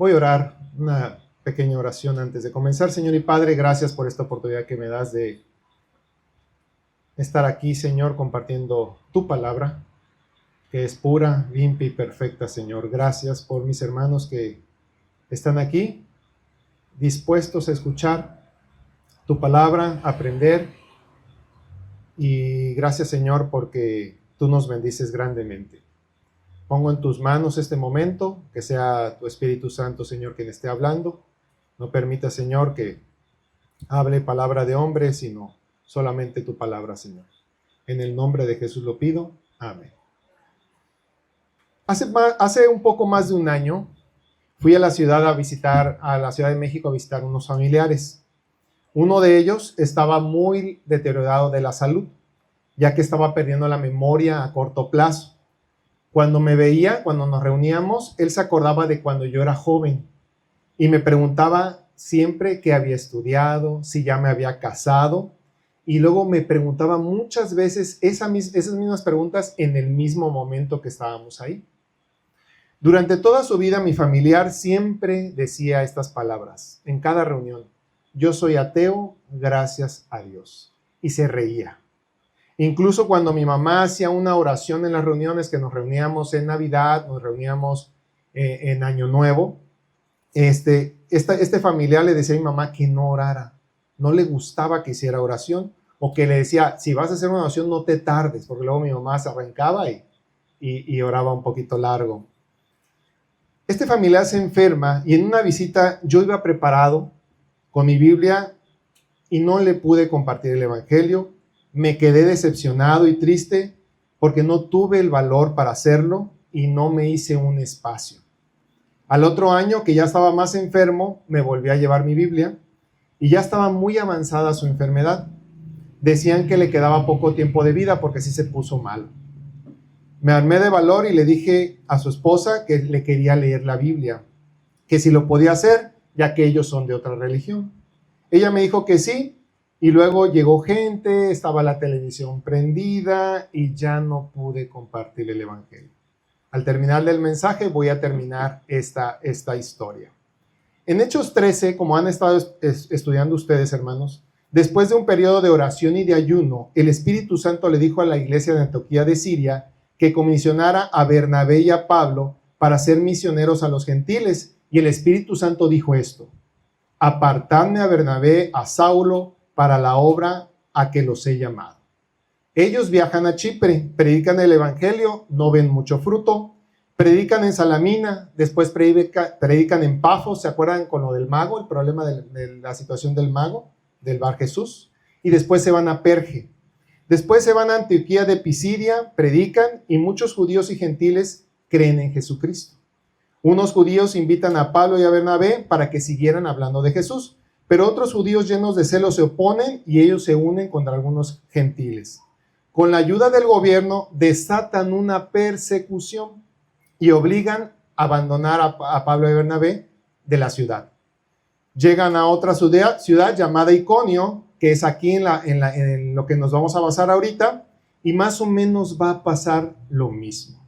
Voy a orar una pequeña oración antes de comenzar. Señor y Padre, gracias por esta oportunidad que me das de estar aquí, Señor, compartiendo tu palabra, que es pura, limpia y perfecta, Señor. Gracias por mis hermanos que están aquí, dispuestos a escuchar tu palabra, aprender. Y gracias, Señor, porque tú nos bendices grandemente. Pongo en tus manos este momento, que sea tu Espíritu Santo, Señor, quien esté hablando. No permita, Señor, que hable palabra de hombre, sino solamente tu palabra, Señor. En el nombre de Jesús lo pido. Amén. Hace un poco más de un año fui a la Ciudad de México a visitar unos familiares. Uno de ellos estaba muy deteriorado de la salud, ya que estaba perdiendo la memoria a corto plazo. Cuando me veía, cuando nos reuníamos, él se acordaba de cuando yo era joven y me preguntaba siempre qué había estudiado, si ya me había casado, y luego me preguntaba muchas veces esas mismas preguntas en el mismo momento que estábamos ahí. Durante toda su vida, mi familiar siempre decía estas palabras en cada reunión: yo soy ateo, gracias a Dios. Y se reía. Incluso cuando mi mamá hacía una oración en las reuniones, que nos reuníamos en Navidad, nos reuníamos en Año Nuevo, este familiar le decía a mi mamá que no orara. No le gustaba que hiciera oración, o que le decía, si vas a hacer una oración no te tardes, porque luego mi mamá se arrancaba y oraba un poquito largo. Este familiar se enferma y en una visita yo iba preparado con mi Biblia y no le pude compartir el Evangelio. Me quedé decepcionado y triste porque no tuve el valor para hacerlo y no me hice un espacio. Al otro año, que ya estaba más enfermo, me volví a llevar mi Biblia y ya estaba muy avanzada su enfermedad. Decían que le quedaba poco tiempo de vida porque sí se puso mal. Me armé de valor y le dije a su esposa que le quería leer la Biblia, que si lo podía hacer, ya que ellos son de otra religión. Ella me dijo que sí, y luego llegó gente, estaba la televisión prendida y ya no pude compartir el Evangelio. Al terminar del mensaje voy a terminar esta historia. En Hechos 13, como han estado estudiando ustedes, hermanos, después de un periodo de oración y de ayuno, el Espíritu Santo le dijo a la iglesia de Antioquía de Siria que comisionara a Bernabé y a Pablo para ser misioneros a los gentiles, y el Espíritu Santo dijo esto: apartadme a Bernabé, a Saulo, para la obra a que los he llamado. Ellos viajan a Chipre, predican el Evangelio, no ven mucho fruto, predican en Salamina, después predican en Pafos. ¿Se acuerdan con lo del mago, el problema de la situación del mago, del Bar Jesús? Y después se van a Perge. Después se van a Antioquía de Pisidia, predican, y muchos judíos y gentiles creen en Jesucristo. Unos judíos invitan a Pablo y a Bernabé para que siguieran hablando de Jesús, pero otros judíos llenos de celo se oponen y ellos se unen contra algunos gentiles. Con la ayuda del gobierno desatan una persecución y obligan a abandonar a Pablo y Bernabé de la ciudad. Llegan a otra ciudad llamada Iconio, que es aquí en lo que nos vamos a basar ahorita, y más o menos va a pasar lo mismo.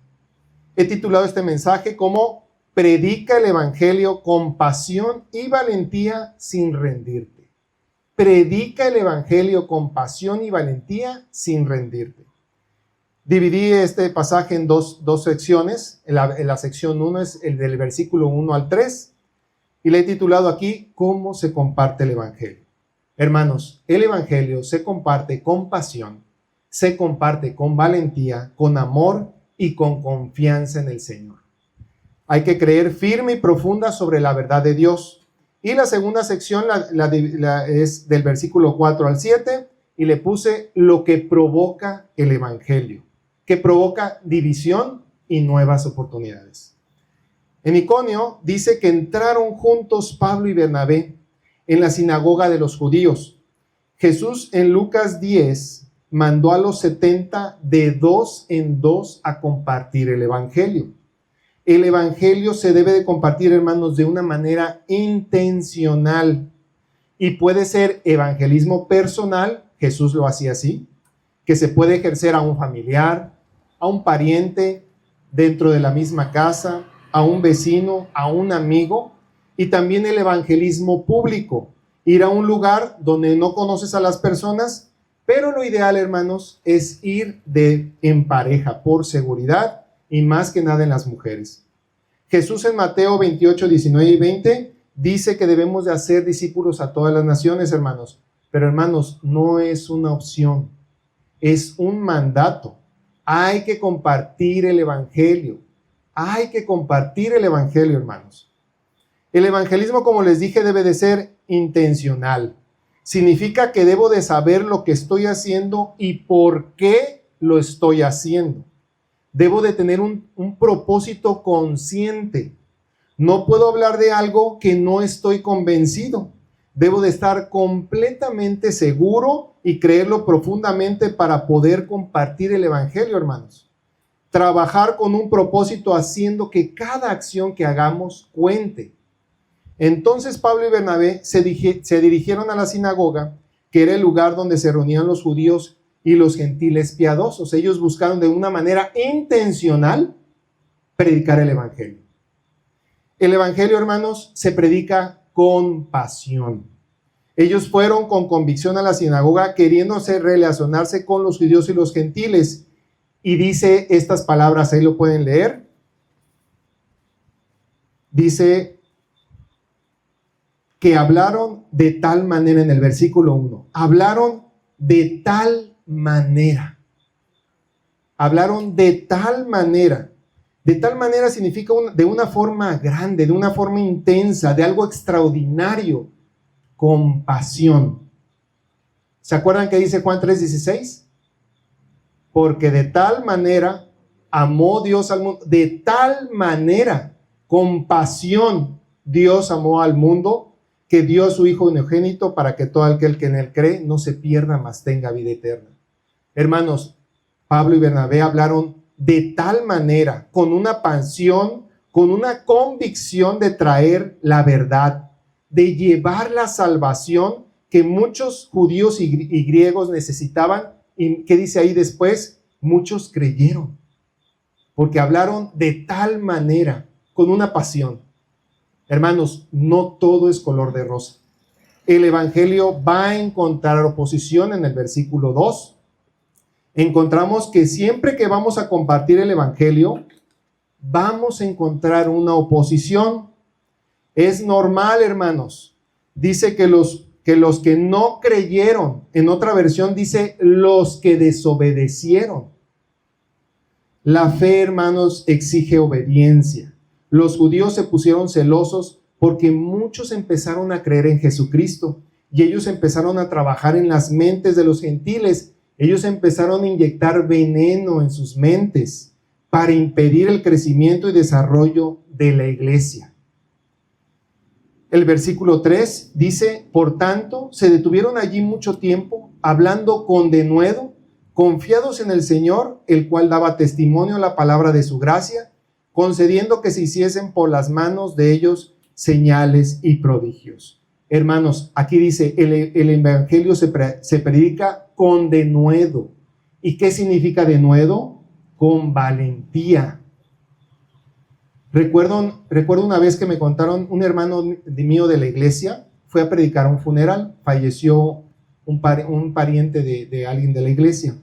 He titulado este mensaje como predica el Evangelio con pasión y valentía sin rendirte. Predica el Evangelio con pasión y valentía sin rendirte. Dividí este pasaje en dos secciones. En la sección 1 es el del versículo 1 al 3, y le he titulado aquí ¿Cómo se comparte el Evangelio? Hermanos, el Evangelio se comparte con pasión, se comparte con valentía, con amor y con confianza en el Señor. Hay que creer firme y profunda sobre la verdad de Dios. Y la segunda sección es del versículo 4 al 7, y le puse lo que provoca el Evangelio, que provoca división y nuevas oportunidades. En Iconio dice que entraron juntos Pablo y Bernabé en la sinagoga de los judíos. Jesús en Lucas 10 mandó a los 70 de 2 en 2 a compartir el Evangelio. El Evangelio se debe de compartir, hermanos, de una manera intencional, y puede ser evangelismo personal. Jesús lo hacía así, que se puede ejercer a un familiar, a un pariente dentro de la misma casa, a un vecino, a un amigo, Y también el evangelismo público, ir a un lugar donde no conoces a las personas, pero lo ideal, hermanos, es ir en pareja, por seguridad y más que nada en las mujeres. Jesús en Mateo 28, 19 y 20 dice que debemos de hacer discípulos a todas las naciones, hermanos. Pero, hermanos, no es una opción, es un mandato. Hay que compartir el evangelio. Hay que compartir el evangelio, hermanos. El evangelismo, como les dije, debe de ser intencional. Significa que debo de saber lo que estoy haciendo y por qué lo estoy haciendo. Debo de tener un propósito consciente. No puedo hablar de algo que no estoy convencido. Debo de estar completamente seguro y creerlo profundamente para poder compartir el evangelio, hermanos. Trabajar con un propósito haciendo que cada acción que hagamos cuente. Entonces Pablo y Bernabé se dirigieron a la sinagoga, que era el lugar donde se reunían los judíos y los gentiles piadosos. Ellos buscaron de una manera intencional predicar el evangelio. El evangelio, hermanos, se predica con pasión. Ellos fueron con convicción a la sinagoga, queriéndose relacionarse con los judíos y los gentiles. Y dice estas palabras, ahí lo pueden leer. Dice que hablaron de tal manera en el versículo 1. Hablaron de tal manera. Hablaron de tal manera. De tal manera significa de una forma grande, de una forma intensa, de algo extraordinario, con pasión. ¿Se acuerdan que dice Juan 3:16? Porque de tal manera amó Dios al mundo, de tal manera, con pasión, Dios amó al mundo, que dio a su Hijo unigénito para que todo aquel que en él cree no se pierda, mas tenga vida eterna. Hermanos, Pablo y Bernabé hablaron de tal manera, con una pasión, con una convicción de traer la verdad, de llevar la salvación que muchos judíos y griegos necesitaban. ¿Y qué dice ahí después? Muchos creyeron, porque hablaron de tal manera, con una pasión. Hermanos, no todo es color de rosa. El evangelio va a encontrar oposición. En el versículo 2 encontramos que siempre que vamos a compartir el evangelio, vamos a encontrar una oposición. Es normal, hermanos. Dice que los que no creyeron, en otra versión dice los que desobedecieron. La fe, hermanos, exige obediencia. Los judíos se pusieron celosos porque muchos empezaron a creer en Jesucristo y ellos empezaron a trabajar en las mentes de los gentiles. Ellos empezaron a inyectar veneno en sus mentes para impedir el crecimiento y desarrollo de la iglesia. El versículo 3 dice, por tanto, se detuvieron allí mucho tiempo, hablando con denuedo, confiados en el Señor, el cual daba testimonio a la palabra de su gracia, concediendo que se hiciesen por las manos de ellos señales y prodigios. Hermanos, aquí dice, el evangelio se predica con denuedo. ¿Y qué significa denuedo? Con valentía. Recuerdo una vez que me contaron, un hermano mío de la iglesia fue a predicar a un funeral, falleció un pariente de alguien de la iglesia.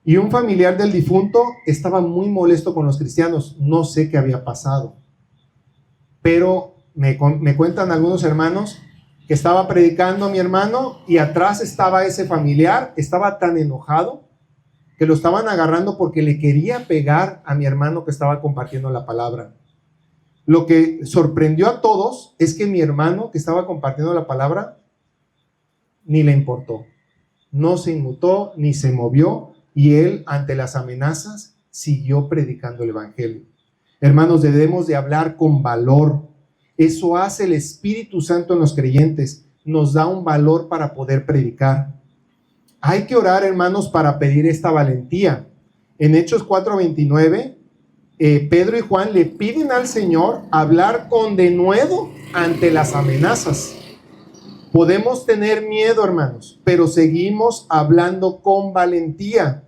Y un familiar del difunto estaba muy molesto con los cristianos. No sé qué había pasado. Pero me cuentan algunos hermanos que estaba predicando mi hermano y atrás estaba ese familiar. Estaba tan enojado que lo estaban agarrando porque le quería pegar a mi hermano que estaba compartiendo la palabra. Lo que sorprendió a todos es que mi hermano que estaba compartiendo la palabra ni le importó. No se inmutó ni se movió. Y él, ante las amenazas, siguió predicando el evangelio. Hermanos, debemos de hablar con valor. Eso hace el Espíritu Santo en los creyentes. Nos da un valor para poder predicar. Hay que orar, hermanos, para pedir esta valentía. En Hechos 4:29, Pedro y Juan le piden al Señor hablar con denuedo ante las amenazas. Podemos tener miedo, hermanos, pero seguimos hablando con valentía.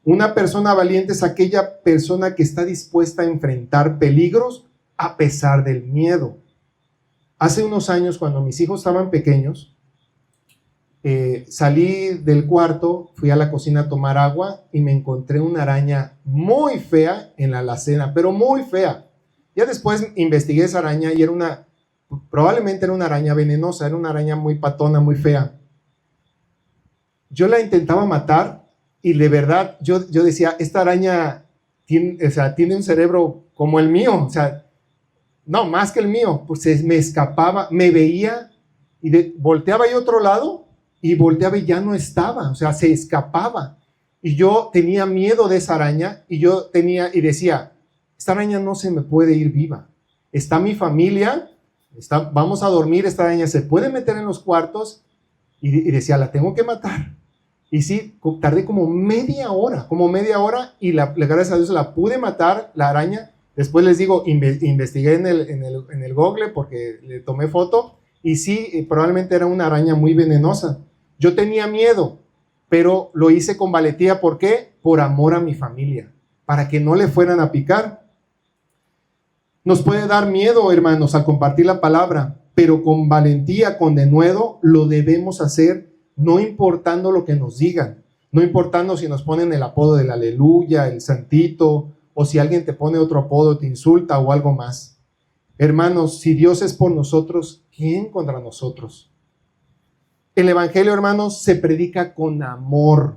Una persona valiente es aquella persona que está dispuesta a enfrentar peligros a pesar del miedo. Hace unos años, cuando mis hijos estaban pequeños, salí del cuarto, fui a la cocina a tomar agua y me encontré una araña muy fea en la alacena, pero muy fea. Ya después investigué esa araña y probablemente era una araña venenosa, era una araña muy patona, muy fea. Yo la intentaba matar y de verdad yo decía, esta araña tiene un cerebro como el mío, no, más que el mío, pues me escapaba, me veía y volteaba yo a otro lado y volteaba y ya no estaba, se escapaba. Y yo tenía miedo de esa araña y decía, esta araña no se me puede ir viva. Está mi familia, vamos a dormir, esta araña se puede meter en los cuartos y decía, la tengo que matar. Y sí, tardé como media hora y gracias a Dios la pude matar, la araña. Después les digo, investigué en el Google porque le tomé foto y sí, probablemente era una araña muy venenosa. Yo tenía miedo, pero lo hice con valentía. ¿Por qué? Por amor a mi familia, para que no le fueran a picar. Nos puede dar miedo, hermanos, al compartir la palabra, pero con valentía, con denuedo, lo debemos hacer, no importando lo que nos digan, no importando si nos ponen el apodo del aleluya, el santito, o si alguien te pone otro apodo, te insulta o algo más. Hermanos, si Dios es por nosotros, ¿quién contra nosotros? El evangelio, hermanos, se predica con amor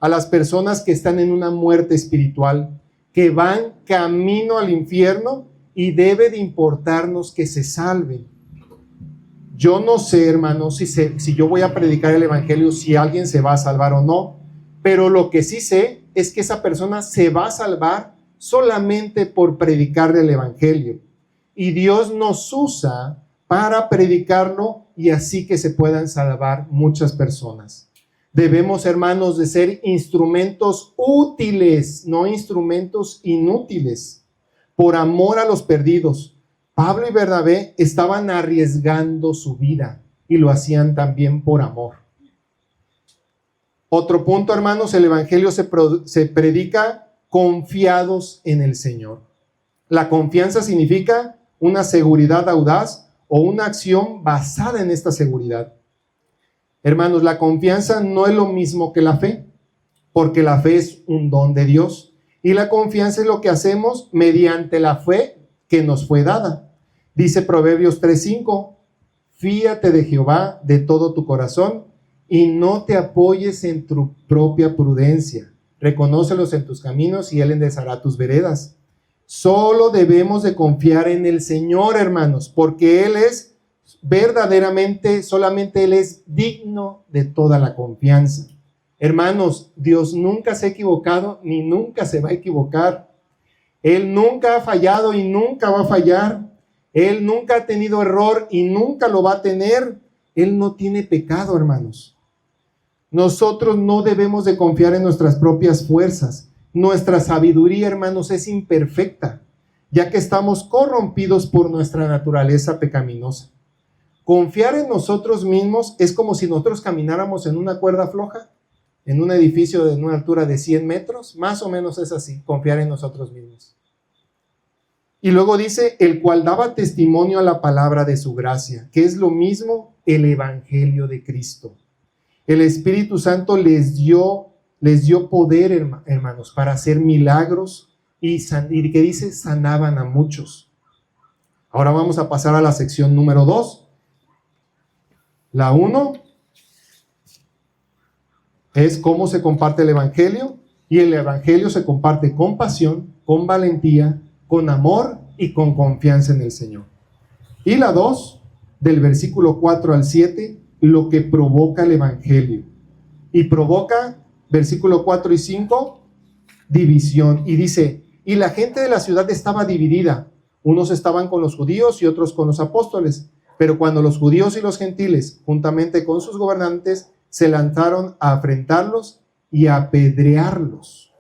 a las personas que están en una muerte espiritual, que van camino al infierno y debe de importarnos que se salven. Yo no sé, hermanos, si yo voy a predicar el evangelio, si alguien se va a salvar o no, pero lo que sí sé es que esa persona se va a salvar solamente por predicarle el evangelio. Y Dios nos usa para predicarlo y así que se puedan salvar muchas personas. Debemos, hermanos, de ser instrumentos útiles, no instrumentos inútiles, por amor a los perdidos. Pablo y Bernabé estaban arriesgando su vida y lo hacían también por amor. Otro punto, hermanos, el evangelio se predica confiados en el Señor. La confianza significa una seguridad audaz o una acción basada en esta seguridad. Hermanos, la confianza no es lo mismo que la fe, porque la fe es un don de Dios y la confianza es lo que hacemos mediante la fe que nos fue dada. Dice Proverbios 3:5, fíate de Jehová de todo tu corazón y no te apoyes en tu propia prudencia. Reconócelos en tus caminos y Él enderezará tus veredas. Solo debemos de confiar en el Señor, hermanos, porque Él es verdaderamente, solamente Él es digno de toda la confianza. Hermanos, Dios nunca se ha equivocado ni nunca se va a equivocar. Él nunca ha fallado y nunca va a fallar. Él nunca ha tenido error y nunca lo va a tener. Él no tiene pecado, hermanos. Nosotros no debemos de confiar en nuestras propias fuerzas. Nuestra sabiduría, hermanos, es imperfecta, ya que estamos corrompidos por nuestra naturaleza pecaminosa. Confiar en nosotros mismos es como si nosotros camináramos en una cuerda floja, en un edificio de una altura de 100 metros, más o menos es así, confiar en nosotros mismos. Y luego dice, el cual daba testimonio a la palabra de su gracia, que es lo mismo el evangelio de Cristo. El Espíritu Santo les dio poder, hermanos, para hacer milagros y que dice, sanaban a muchos. Ahora vamos a pasar a la sección número 2. La 1 es cómo se comparte el evangelio, y el evangelio se comparte con pasión, con valentía, con amor y con confianza en el Señor. Y la 2, del versículo 4 al 7, lo que provoca el evangelio. Y provoca, versículo 4 y 5, división. Y dice, y la gente de la ciudad estaba dividida. Unos estaban con los judíos y otros con los apóstoles. Pero cuando los judíos y los gentiles, juntamente con sus gobernantes, se lanzaron a afrentarlos y a apedrearlos.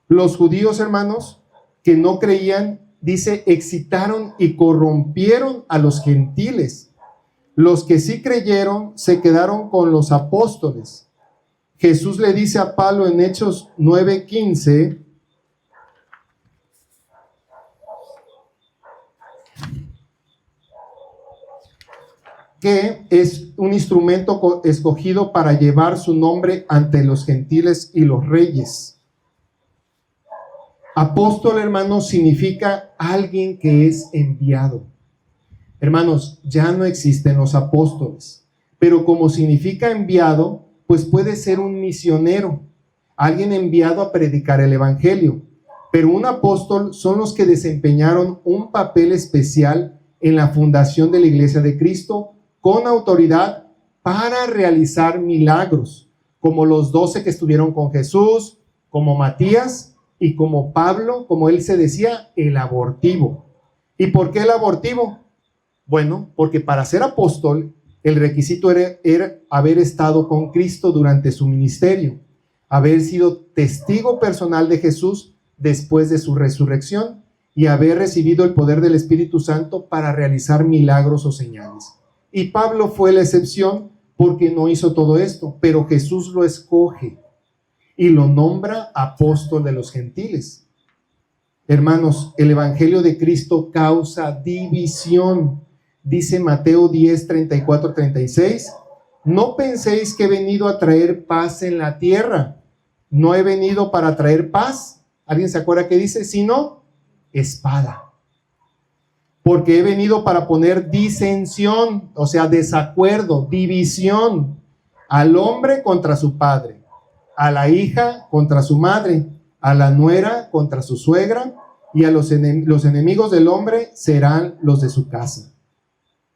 Los judíos, hermanos, que no creían, dice, excitaron y corrompieron a los gentiles. Los que sí creyeron se quedaron con los apóstoles. Jesús le dice a Pablo en Hechos 9:15, que es un instrumento escogido para llevar su nombre ante los gentiles y los reyes. Apóstol, hermanos, significa alguien que es enviado. Hermanos, ya no existen los apóstoles, pero como significa enviado, pues puede ser un misionero, alguien enviado a predicar el evangelio. Pero un apóstol son los que desempeñaron un papel especial en la fundación de la Iglesia de Cristo con autoridad para realizar milagros, como los 12 que estuvieron con Jesús, como Matías y como Pablo, como él se decía, el abortivo. ¿Y por qué el abortivo? Bueno, porque para ser apóstol, el requisito era haber estado con Cristo durante su ministerio, haber sido testigo personal de Jesús después de su resurrección y haber recibido el poder del Espíritu Santo para realizar milagros o señales. Y Pablo fue la excepción porque no hizo todo esto, pero Jesús lo escoge y lo nombra apóstol de los gentiles. Hermanos, el Evangelio de Cristo causa división. Dice Mateo 10, 34, 36, no penséis que he venido a traer paz en la tierra. No he venido para traer paz. ¿Alguien se acuerda qué dice? Sino espada. Porque he venido para poner disensión, o sea, desacuerdo, división, al hombre contra su padre, a la hija contra su madre, a la nuera contra su suegra, y a los enemigos del hombre serán los de su casa.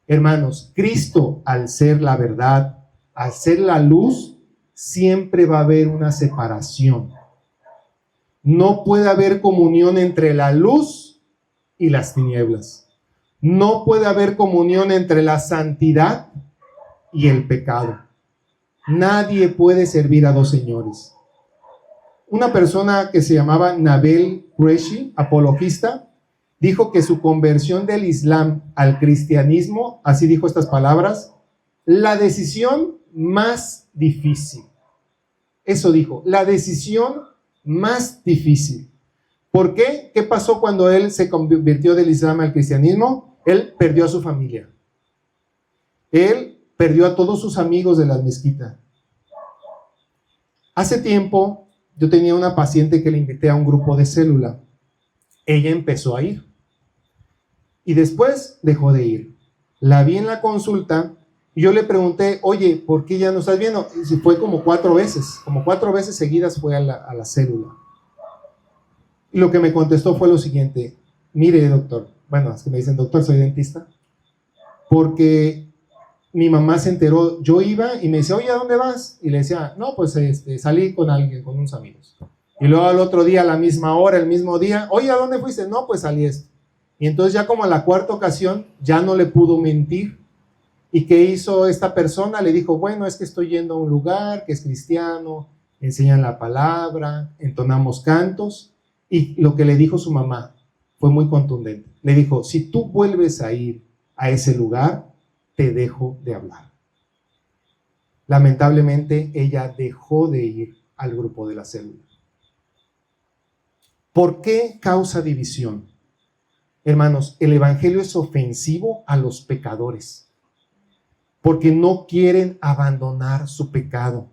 Hermanos, Cristo, al ser la verdad, al ser la luz, siempre va a haber una separación. No puede haber comunión entre la luz y las tinieblas. No puede haber comunión entre la santidad y el pecado. Nadie puede servir a dos señores. Una persona que se llamaba Nabil Qureshi, apologista, dijo que su conversión del Islam al cristianismo, así dijo estas palabras, la decisión más difícil. Eso dijo, la decisión más difícil. ¿Por qué? ¿Qué pasó cuando él se convirtió del Islam al cristianismo? Él perdió a su familia. Él perdió a todos sus amigos de la mezquita. Hace tiempo yo tenía una paciente que le invité a un grupo de célula. Ella empezó a ir. Y después dejó de ir. La vi en la consulta y yo le pregunté, oye, ¿por qué ya no estás viendo? Y fue como 4 veces seguidas fue a la célula. Y lo que me contestó fue lo siguiente, mire doctor, bueno, es que me dicen doctor, soy dentista, porque mi mamá se enteró, yo iba y me decía, oye, ¿a dónde vas? Y le decía, no, pues salí con alguien, con unos amigos. Y luego al otro día, a la misma hora, el mismo día, oye, ¿a dónde fuiste? No, pues salí esto. Y entonces ya como a la 4ª ocasión ya no le pudo mentir. ¿Y qué hizo esta persona? Le dijo, bueno, es que estoy yendo a un lugar que es cristiano, enseñan la palabra, entonamos cantos. Y lo que le dijo su mamá fue muy contundente. Le dijo, si tú vuelves a ir a ese lugar, te dejo de hablar. Lamentablemente, ella dejó de ir al grupo de la célula. ¿Por qué causa división? Hermanos, el evangelio es ofensivo a los pecadores, porque no quieren abandonar su pecado.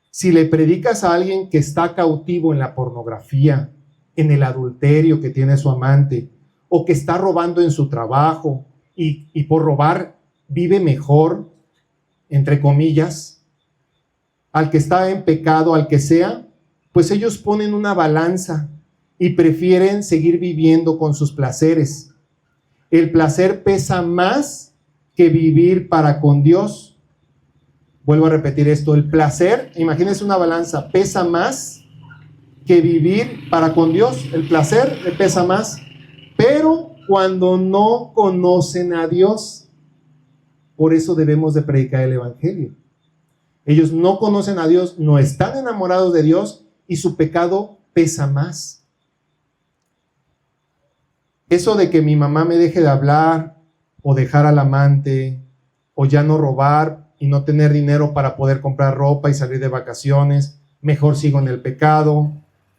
Si le predicas a alguien que está cautivo en la pornografía, en el adulterio que tiene su amante, o que está robando en su trabajo y por robar vive mejor, entre comillas, al que está en pecado, al que sea, pues ellos ponen una balanza y prefieren seguir viviendo con sus placeres. El placer pesa más que vivir para con Dios. Vuelvo a repetir esto, el placer, imagínense una balanza, pesa más que vivir para con Dios. El placer le pesa más, pero cuando no conocen a Dios, por eso debemos de predicar el evangelio. Ellos no conocen a Dios, no están enamorados de Dios y su pecado pesa más. Eso de que mi mamá me deje de hablar o dejar al amante o ya no robar y no tener dinero para poder comprar ropa y salir de vacaciones, mejor sigo en el pecado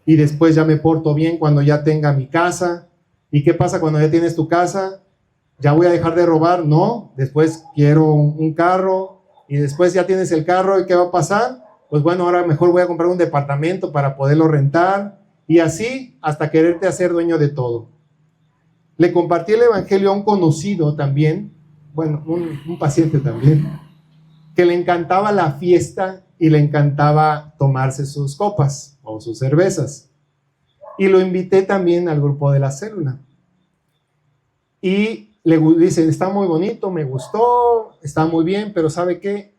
y después ya me porto bien cuando ya tenga mi casa. ¿Y qué pasa cuando ya tienes tu casa? ya voy a dejar de robar, no, después quiero un carro y después ya tienes el carro y ¿qué va a pasar? Pues bueno, ahora mejor voy a comprar un departamento para poderlo rentar y así hasta quererte hacer dueño de todo. Le compartí el evangelio a un conocido también, bueno, un paciente también, que le encantaba la fiesta y le encantaba tomarse sus copas o sus cervezas. Y lo invité también al grupo de la célula. Y le dice, está muy bonito, me gustó, está muy bien, pero ¿sabe qué?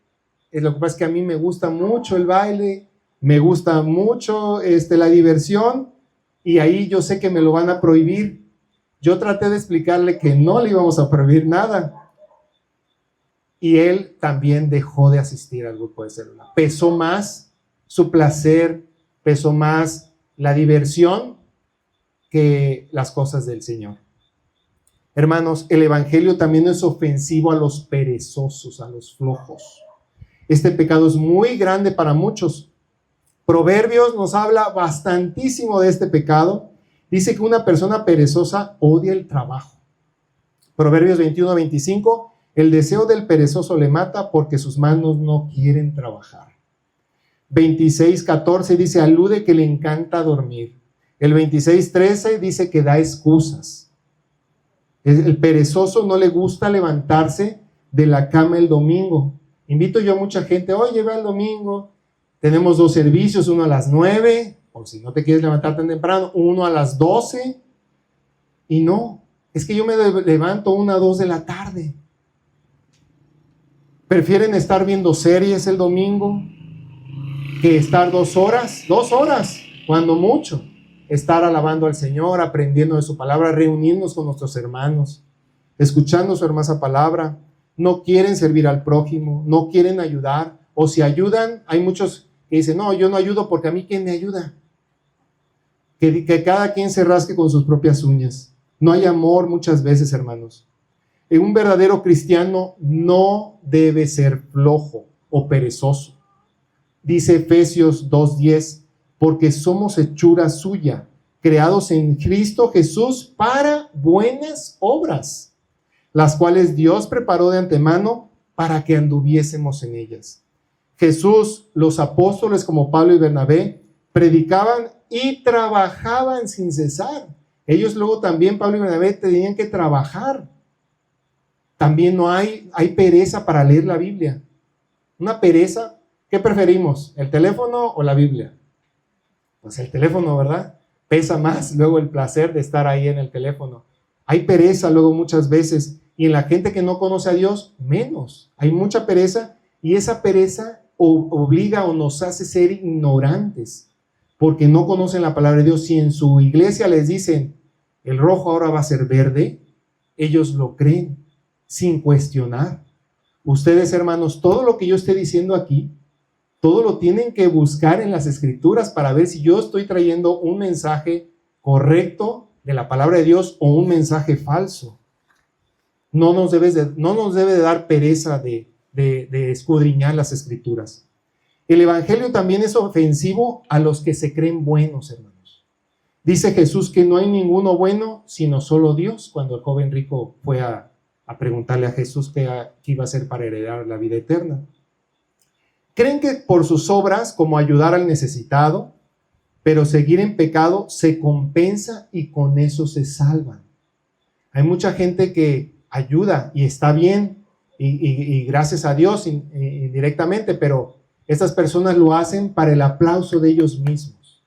Lo que pasa es que a mí me gusta mucho el baile, me gusta mucho la diversión, y ahí yo sé que me lo van a prohibir. Yo traté de explicarle que no le íbamos a prohibir nada. Y él también dejó de asistir al grupo de célula. Pesó más su placer, pesó más la diversión que las cosas del Señor. Hermanos, el evangelio también es ofensivo a los perezosos, a los flojos. Este pecado es muy grande para muchos. Proverbios nos habla bastantísimo de este pecado. Dice que una persona perezosa odia el trabajo. Proverbios 21-25, el deseo del perezoso le mata porque sus manos no quieren trabajar. 26-14 dice, alude que le encanta dormir. El 26-13 dice que da excusas. El perezoso no le gusta levantarse de la cama el domingo. Invito yo a mucha gente, oye, va el domingo, tenemos 2 servicios, uno a las 9, o si no te quieres levantar tan temprano, uno a las 12, y no, es que yo me levanto 1 a 2 de la tarde. Prefieren estar viendo series el domingo que estar 2 horas, cuando mucho, estar alabando al Señor, aprendiendo de su palabra, reunirnos con nuestros hermanos, escuchando su hermosa palabra. No quieren servir al prójimo, no quieren ayudar, o si ayudan, hay muchos que dicen, no, yo no ayudo porque a mí ¿quién me ayuda? Que cada quien se rasque con sus propias uñas. No hay amor muchas veces, hermanos. Un verdadero cristiano no debe ser flojo o perezoso. Dice Efesios 2:10, porque somos hechura suya, creados en Cristo Jesús para buenas obras, las cuales Dios preparó de antemano para que anduviésemos en ellas. Jesús, los apóstoles como Pablo y Bernabé, predicaban y trabajaban sin cesar. Ellos luego también, Pablo y Bernabé, tenían que trabajar. También no hay pereza para leer la Biblia. Una pereza, ¿qué preferimos? ¿El teléfono o la Biblia? Pues el teléfono, ¿verdad? Pesa más luego el placer de estar ahí en el teléfono. Hay pereza luego muchas veces, y en la gente que no conoce a Dios, menos. Hay mucha pereza, y esa pereza obliga o nos hace ser ignorantes, porque no conocen la palabra de Dios. Si en su iglesia les dicen, el rojo ahora va a ser verde, ellos lo creen, sin cuestionar. Ustedes, hermanos, todo lo que yo esté diciendo aquí, todo lo tienen que buscar en las Escrituras para ver si yo estoy trayendo un mensaje correcto de la palabra de Dios o un mensaje falso. No nos debe de dar pereza de escudriñar las Escrituras. El Evangelio también es ofensivo a los que se creen buenos, hermanos. Dice Jesús que no hay ninguno bueno, sino solo Dios, cuando el joven rico fue a preguntarle a Jesús qué iba a hacer para heredar la vida eterna. Creen que por sus obras, como ayudar al necesitado, pero seguir en pecado se compensa y con eso se salvan. Hay mucha gente que ayuda y está bien, y gracias a Dios indirectamente, pero estas personas lo hacen para el aplauso de ellos mismos.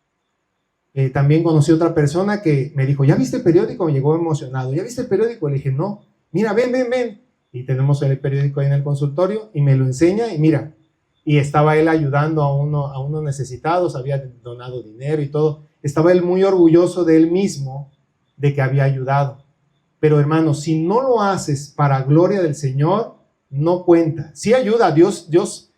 También conocí otra persona que me dijo, ¿ya viste el periódico? Me llegó emocionado. ¿Ya viste el periódico? Le dije, no. Mira, ven. Y tenemos el periódico ahí en el consultorio y me lo enseña y mira. Y estaba él ayudando a unos necesitados, había donado dinero y todo. Estaba él muy orgulloso de él mismo, de que había ayudado. Pero hermanos, si no lo haces para gloria del Señor, no cuenta. Sí ayuda, Dios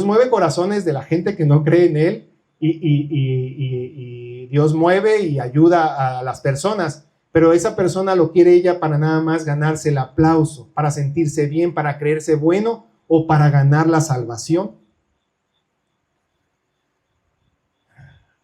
mueve corazones de la gente que no cree en Él y Dios mueve y ayuda a las personas. Pero esa persona lo quiere ella para nada más ganarse el aplauso, para sentirse bien, para creerse bueno o para ganar la salvación.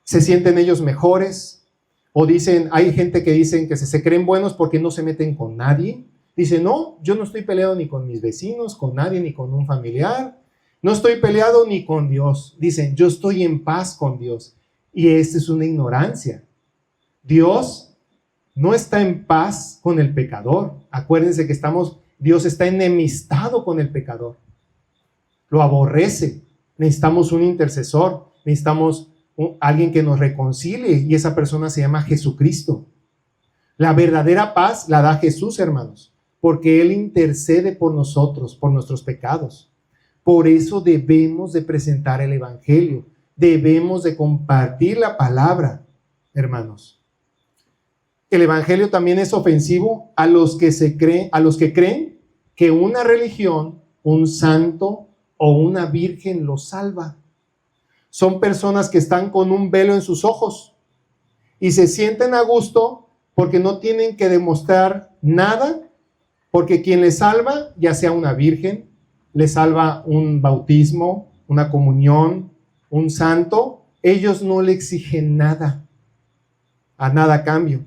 Se sienten ellos mejores, o dicen, hay gente que dicen que se creen buenos porque no se meten con nadie, Dice, no, yo no estoy peleado ni con mis vecinos, con nadie, ni con un familiar. No estoy peleado ni con Dios. Dicen, yo estoy en paz con Dios. Y esta es una ignorancia. Dios no está en paz con el pecador. Acuérdense que Dios está enemistado con el pecador. Lo aborrece. Necesitamos un intercesor. Necesitamos alguien que nos reconcilie. Y esa persona se llama Jesucristo. La verdadera paz la da Jesús, hermanos, porque Él intercede por nosotros, por nuestros pecados. Por eso debemos de presentar el Evangelio. Debemos de compartir la palabra, hermanos. El Evangelio también es ofensivo a los que creen que una religión, un santo o una virgen los salva. Son personas que están con un velo en sus ojos y se sienten a gusto porque no tienen que demostrar nada, porque quien les salva, ya sea una virgen, les salva un bautismo, una comunión, un santo, ellos no le exigen nada, a nada a cambio.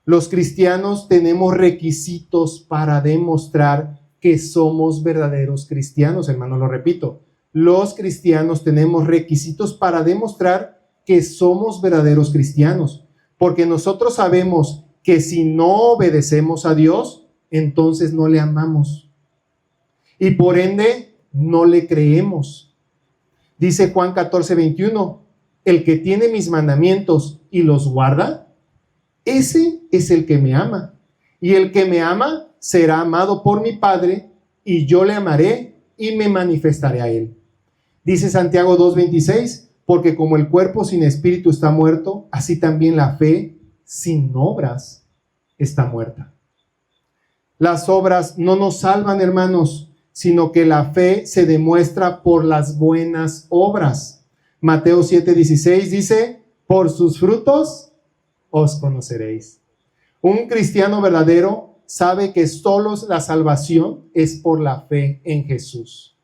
Los cristianos tenemos requisitos para demostrar que somos verdaderos cristianos, hermano, lo repito. Los cristianos tenemos requisitos para demostrar que somos verdaderos cristianos, porque nosotros sabemos que si no obedecemos a Dios, entonces no le amamos. Y por ende, no le creemos. Dice Juan 14:21, el que tiene mis mandamientos y los guarda, ese es el que me ama. Y el que me ama será amado por mi Padre, y yo le amaré y me manifestaré a él. Dice Santiago 2:26, porque como el cuerpo sin espíritu está muerto, así también la fe sin obras está muerta. Las obras no nos salvan, hermanos, sino que la fe se demuestra por las buenas obras. Mateo 7:16 dice, por sus frutos os conoceréis. Un cristiano verdadero sabe que solo la salvación es por la fe en Jesús.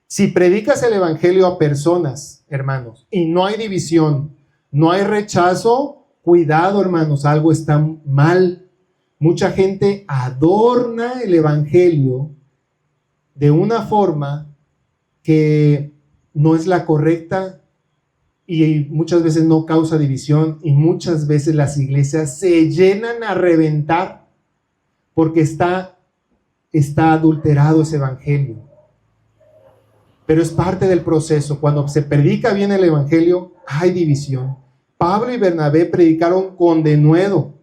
Si predicas el evangelio a personas, hermanos, y no hay división, no hay rechazo, cuidado, hermanos, algo está mal. Mucha gente adorna el evangelio de una forma que no es la correcta y muchas veces no causa división, y muchas veces las iglesias se llenan a reventar porque está adulterado ese evangelio. Pero es parte del proceso. Cuando se predica bien el evangelio, hay división. Pablo y Bernabé predicaron con denuedo,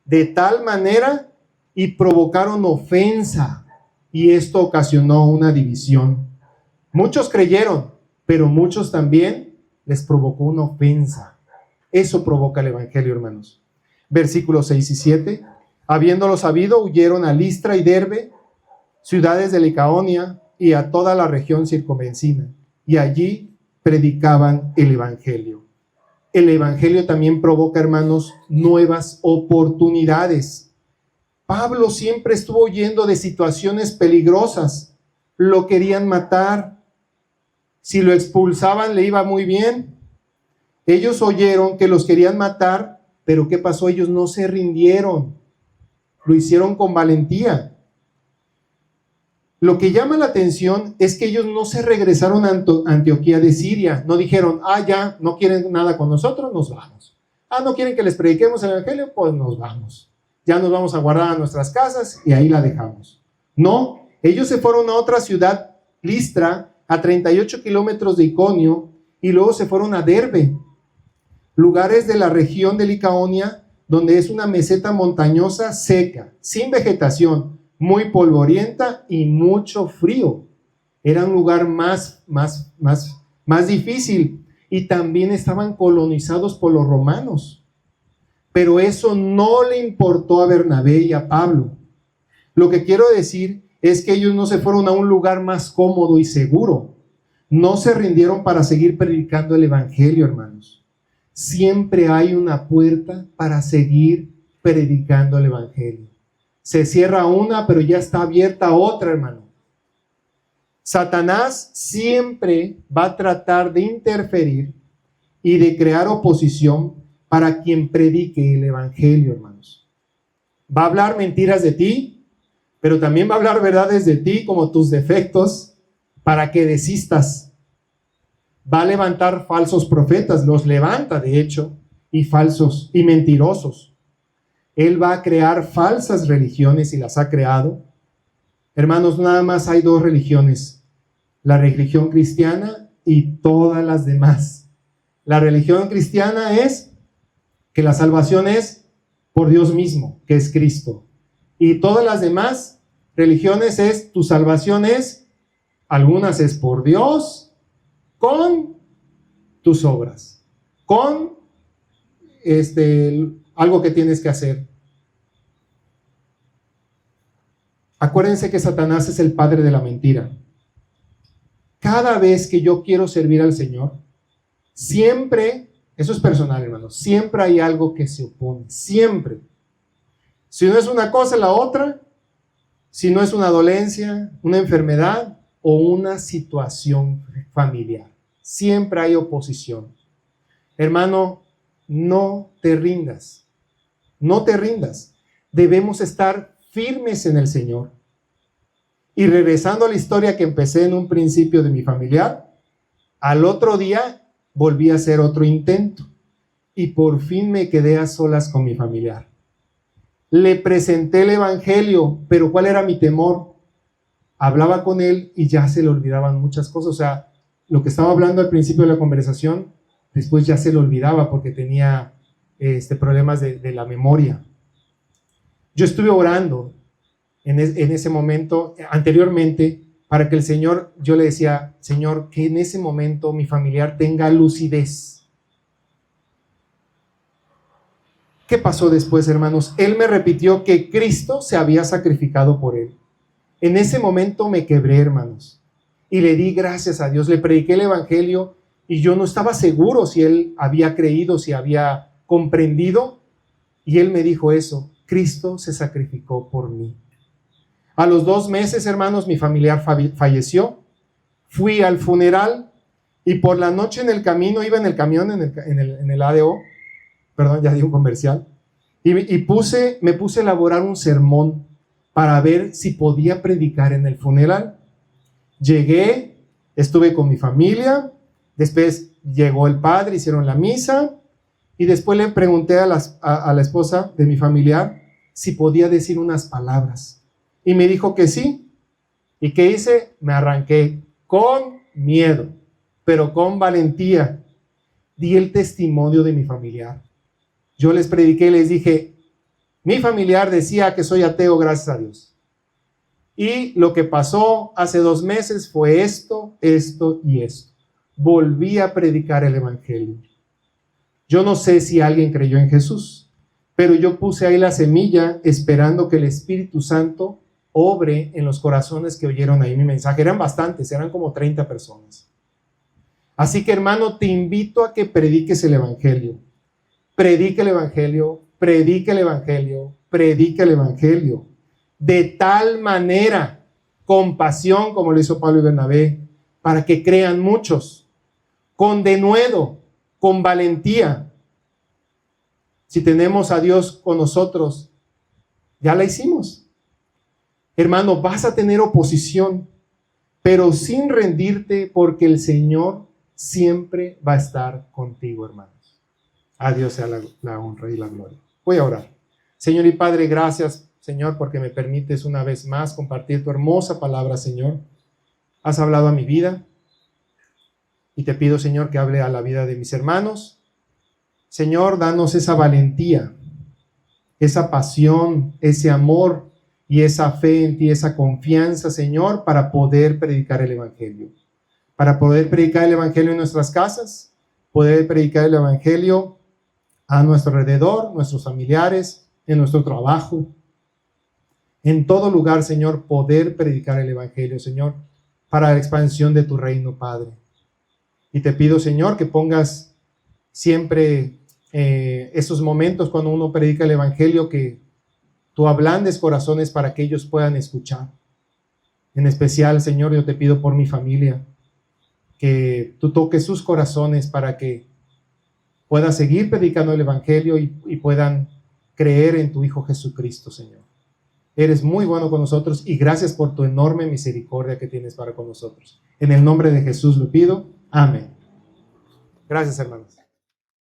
de tal manera, y provocaron ofensa, y esto ocasionó una división. Muchos creyeron, pero muchos también les provocó una ofensa. Eso provoca el evangelio, hermanos. Versículos 6 y 7. Habiéndolo sabido, huyeron a Listra y Derbe, ciudades de Licaonia, y a toda la región circunvecina, y allí predicaban el evangelio. El evangelio también provoca, hermanos, nuevas oportunidades. Pablo siempre estuvo huyendo de situaciones peligrosas. Lo querían matar. Si lo expulsaban, le iba muy bien. Ellos oyeron que los querían matar, pero ¿qué pasó? Ellos no se rindieron. Lo hicieron con valentía. Lo que llama la atención es que ellos no se regresaron a Antioquía de Siria. No dijeron, ya, no quieren nada con nosotros, nos vamos. No quieren que les prediquemos el evangelio, pues nos vamos. Ya nos vamos a guardar a nuestras casas y ahí la dejamos. No, ellos se fueron a otra ciudad, Listra, a 38 kilómetros de Iconio, y luego se fueron a Derbe, lugares de la región de Licaonia, donde es una meseta montañosa seca, sin vegetación, muy polvorienta y mucho frío. Era un lugar más difícil, y también estaban colonizados por los romanos. Pero eso no le importó a Bernabé y a Pablo. Lo que quiero decir es que ellos no se fueron a un lugar más cómodo y seguro. No se rindieron para seguir predicando el evangelio, hermanos. Siempre hay una puerta para seguir predicando el evangelio. Se cierra una, pero ya está abierta otra, hermano. Satanás siempre va a tratar de interferir y de crear oposición para quien predique el evangelio, hermanos. Va a hablar mentiras de ti, pero también va a hablar verdades de ti como tus defectos para que desistas. Va a levantar falsos profetas, los levanta de hecho, y falsos y mentirosos. Él va a crear falsas religiones y las ha creado. Hermanos, nada más hay dos religiones, la religión cristiana y todas las demás. La religión cristiana es que la salvación es por Dios mismo, que es Cristo. Y todas las demás religiones es, tu salvación es, algunas es por Dios, con tus obras, con algo que tienes que hacer. Acuérdense que Satanás es el padre de la mentira. Cada vez que yo quiero servir al Señor, siempre, eso es personal, hermanos, siempre hay algo que se opone, siempre. Si no es una cosa, la otra. Si no es una dolencia, una enfermedad o una situación familiar. Siempre hay oposición. Hermano, no te rindas. No te rindas. Debemos estar firmes en el Señor. Y regresando a la historia que empecé en un principio de mi familiar, al otro día volví a hacer otro intento. Y por fin me quedé a solas con mi familiar. Le presenté el evangelio, pero ¿cuál era mi temor? Hablaba con él y ya se le olvidaban muchas cosas. O sea, lo que estaba hablando al principio de la conversación, después ya se le olvidaba porque tenía problemas de la memoria. Yo estuve orando en ese momento, anteriormente, para que el Señor, yo le decía, Señor, que en ese momento mi familiar tenga lucidez. ¿Qué pasó después, hermanos? Él me repitió que Cristo se había sacrificado por él. En ese momento me quebré, hermanos, y le di gracias a Dios. Le prediqué el evangelio y yo no estaba seguro si él había creído, si había comprendido. Y él me dijo eso, Cristo se sacrificó por mí. A los 2 meses, hermanos, mi familiar falleció. Fui al funeral y por la noche en el camino, iba en el camión, en el ADO, perdón, ya di un comercial, y me puse a elaborar un sermón para ver si podía predicar en el funeral. Llegué, estuve con mi familia, después llegó el padre, hicieron la misa, y después le pregunté a la esposa de mi familiar si podía decir unas palabras, y me dijo que sí. ¿Y qué hice? Me arranqué con miedo, pero con valentía. Di el testimonio de mi familiar. Yo les prediqué y les dije, mi familiar decía que soy ateo, gracias a Dios. Y lo que pasó hace 2 meses fue esto, esto y esto. Volví a predicar el evangelio. Yo no sé si alguien creyó en Jesús, pero yo puse ahí la semilla esperando que el Espíritu Santo obre en los corazones que oyeron ahí mi mensaje. Eran bastantes, eran como 30 personas. Así que, hermano, te invito a que prediques el evangelio. Predica el evangelio, predica el evangelio, predica el evangelio. De tal manera, con pasión, como lo hizo Pablo y Bernabé, para que crean muchos. Con denuedo, con valentía. Si tenemos a Dios con nosotros, ya la hicimos. Hermano, vas a tener oposición, pero sin rendirte, porque el Señor siempre va a estar contigo, hermanos. A Dios sea la honra y la gloria. Voy a orar. Señor y Padre, gracias, Señor, porque me permites una vez más compartir tu hermosa palabra, Señor. Has hablado a mi vida y te pido, Señor, que hable a la vida de mis hermanos. Señor, danos esa valentía, esa pasión, ese amor y esa fe en ti, esa confianza, Señor, para poder predicar el evangelio. Para poder predicar el evangelio en nuestras casas, poder predicar el evangelio a nuestro alrededor, nuestros familiares, en nuestro trabajo, en todo lugar, Señor, poder predicar el evangelio, Señor, para la expansión de tu reino, Padre. Y te pido, Señor, que pongas siempre esos momentos cuando uno predica el evangelio, que tú ablandes corazones para que ellos puedan escuchar. En especial, Señor, yo te pido por mi familia, que tú toques sus corazones para que puedan seguir predicando el evangelio y puedan creer en tu Hijo Jesucristo, Señor. Eres muy bueno con nosotros y gracias por tu enorme misericordia que tienes para con nosotros. En el nombre de Jesús lo pido. Amén. Gracias, hermanos.